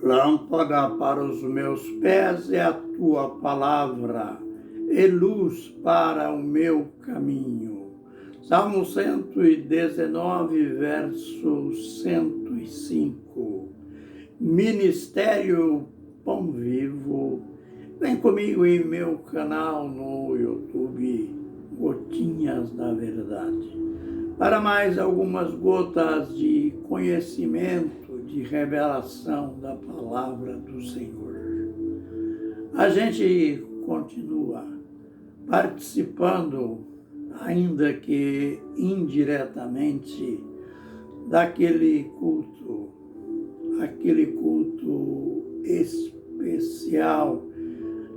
Lâmpada para os meus pés é a tua palavra, e luz para o meu caminho. Salmo 119, verso 105. Ministério Pão Vivo. Vem comigo em meu canal no YouTube, Gotinhas da Verdade, para mais algumas gotas de conhecimento, de revelação da palavra do Senhor. A gente continua participando, ainda que indiretamente, daquele culto especial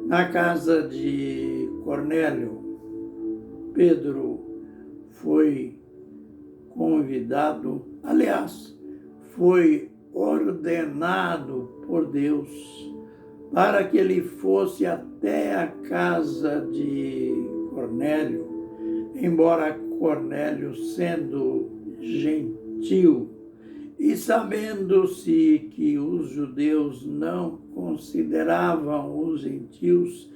na casa de Cornélio. Pedro foi convidado, aliás, foi ordenado por Deus para que ele fosse até a casa de Cornélio, embora Cornélio sendo gentil e sabendo-se que os judeus não consideravam os gentios,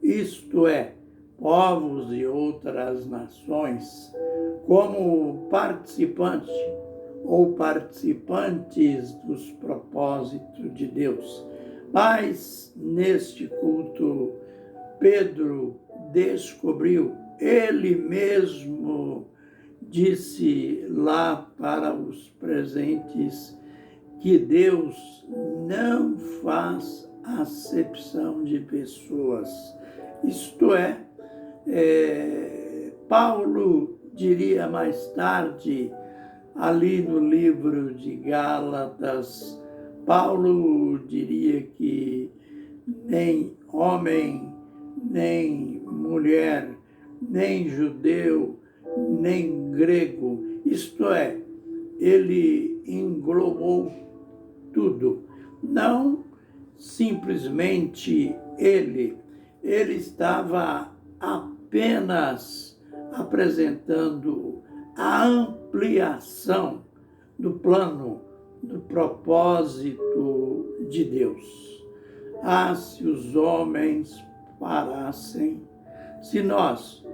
isto é, povos de outras nações, como participante ou participantes dos propósitos de Deus. Mas neste culto, Pedro descobriu, ele mesmo disse lá para os presentes, que Deus não faz acepção de pessoas. Isto é, Paulo diria mais tarde, ali no livro de Gálatas, Paulo diria que nem homem, nem mulher, nem judeu, nem grego, isto é, ele englobou tudo. Não simplesmente ele estava apenas apresentando a ampliação do plano, do propósito de Deus. Ah, se os homens parassem, se nós,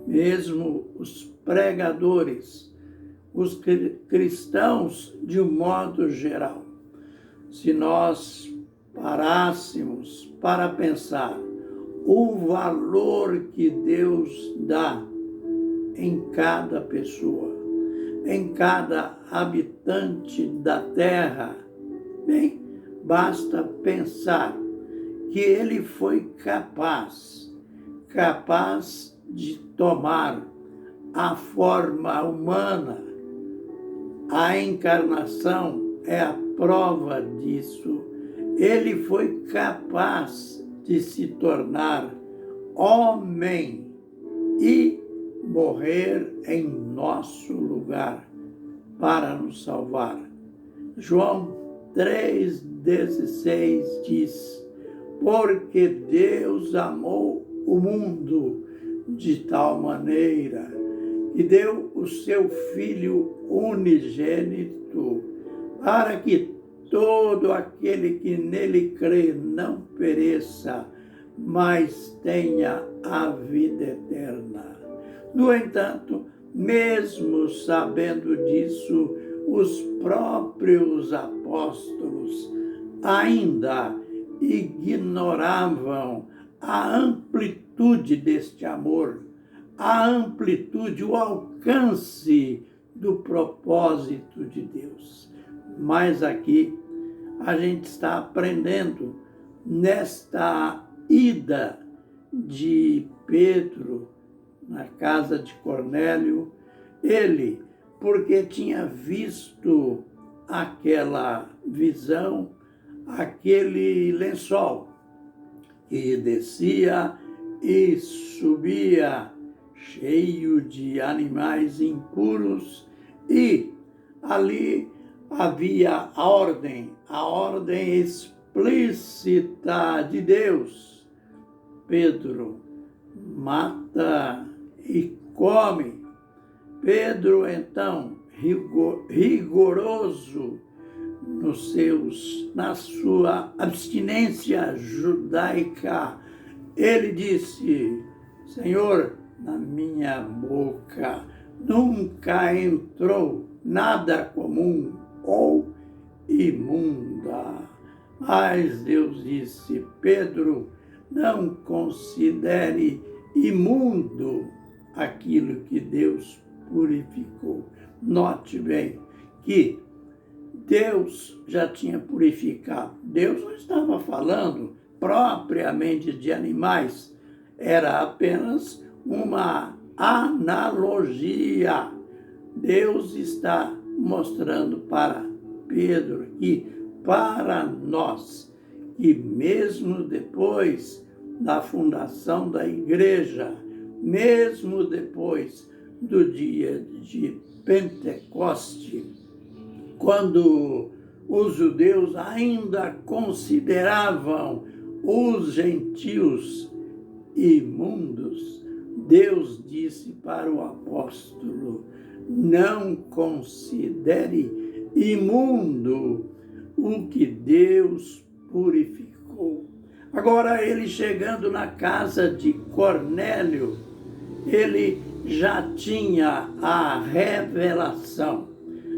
mesmo os pregadores, os cristãos de um modo geral, se nós parássemos para pensar o valor que Deus dá em cada pessoa, em cada habitante da terra, bem, basta pensar que ele foi capaz de tomar a forma humana. A encarnação é a prova disso. Ele foi capaz de se tornar homem e morrer em nosso lugar para nos salvar. João 3,16 diz: porque Deus amou o mundo de tal maneira que deu o seu Filho unigênito, para que todo aquele que nele crê não pereça, mas tenha a vida eterna. No entanto, mesmo sabendo disso, os próprios apóstolos ainda ignoravam a amplitude deste amor, a amplitude, o alcance do propósito de Deus. Mas aqui a gente está aprendendo nesta ida de Pedro na casa de Cornélio, ele, porque tinha visto aquela visão, aquele lençol que descia e subia cheio de animais impuros, e ali havia a ordem explícita de Deus: Pedro, mata e come. Pedro, então, rigoroso na sua abstinência judaica, ele disse: Senhor, na minha boca nunca entrou nada comum ou imunda. Mas Deus disse: Pedro, não considere imundo aquilo que Deus purificou. Note bem que Deus já tinha purificado. Deus não estava falando propriamente de animais, era apenas uma analogia. Deus está mostrando para Pedro que, para nós, que mesmo depois da fundação da igreja, mesmo depois do dia de Pentecoste, quando os judeus ainda consideravam os gentios imundos, Deus disse para o apóstolo: não considere imundo o que Deus purificou. Agora, ele chegando na casa de Cornélio, ele já tinha a revelação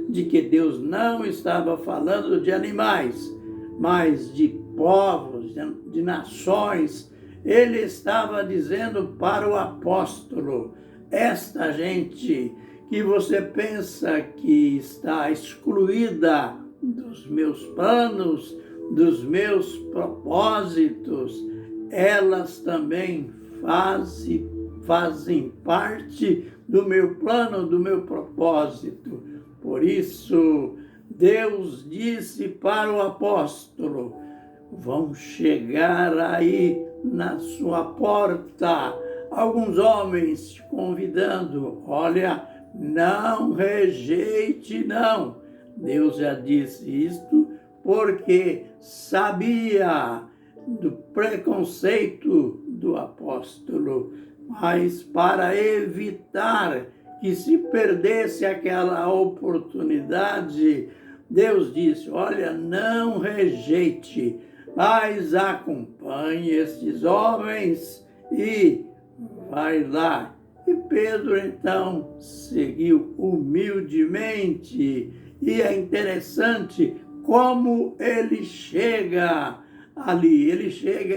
de que Deus não estava falando de animais, mas de povos, de nações. Ele estava dizendo para o apóstolo: esta gente que você pensa que está excluída dos meus planos, dos meus propósitos, elas também fazem parte do meu plano, do meu propósito. Por isso, Deus disse para o apóstolo: vão chegar aí na sua porta alguns homens te convidando. Olha, não rejeite, não. Deus já disse isto porque sabia do preconceito do apóstolo, mas para evitar que se perdesse aquela oportunidade, Deus disse: olha, não rejeite, mas acompanhe estes homens e vai lá. E Pedro então seguiu humildemente, e é interessante como ele chega ali, ele chega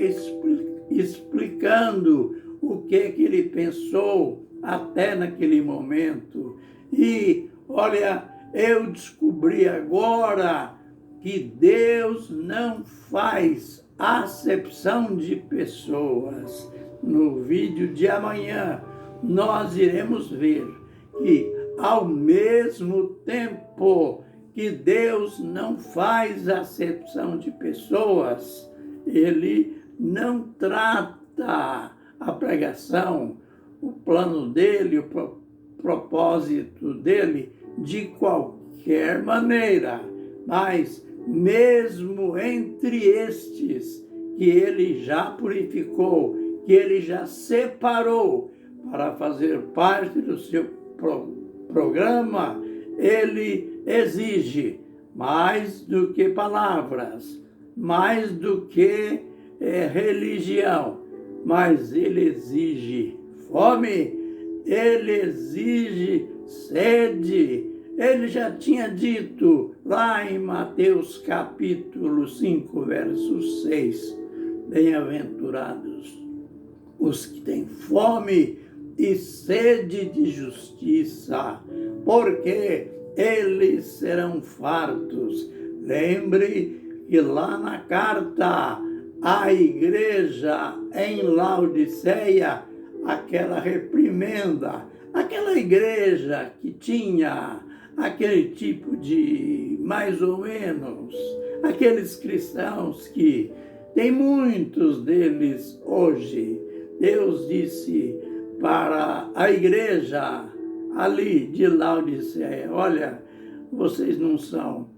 explicando o que ele pensou até naquele momento. E olha, eu descobri agora que Deus não faz acepção de pessoas. No vídeo de amanhã, nós iremos ver que, ao mesmo tempo que Deus não faz acepção de pessoas, Ele não trata a pregação, o plano dele, o propósito dele, de qualquer maneira. Mas, mesmo entre estes que Ele já purificou, que Ele já separou para fazer parte do seu programa, Ele exige mais do que palavras, mais do que religião, mas Ele exige fome, Ele exige sede. Ele já tinha dito lá em Mateus capítulo 5, verso 6, bem-aventurados os que têm fome e sede de justiça, porque eles serão fartos. Lembre que lá na carta à igreja em Laodiceia, aquela reprimenda, aquela igreja que tinha aquele tipo de, mais ou menos, aqueles cristãos que tem muitos deles hoje. Deus disse para a igreja ali de Laodiceia: olha, vocês não são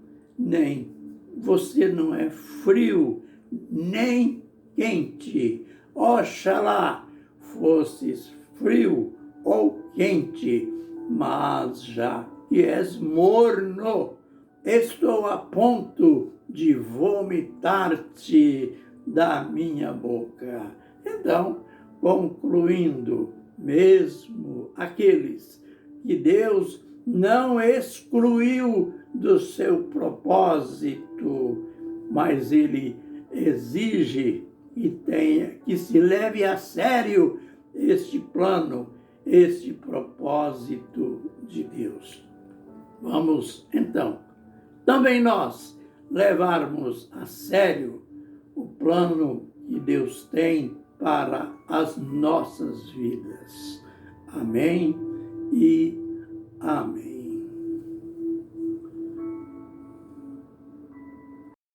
você não é frio nem quente. Oxalá fosses frio ou quente, mas já que és morno, estou a ponto de vomitar-te da minha boca. Então, concluindo, mesmo aqueles que Deus não excluiu do seu propósito, mas Ele exige que se leve a sério este plano, este propósito de Deus. Vamos, então, também nós levarmos a sério o plano que Deus tem para as nossas vidas. Amém e amém.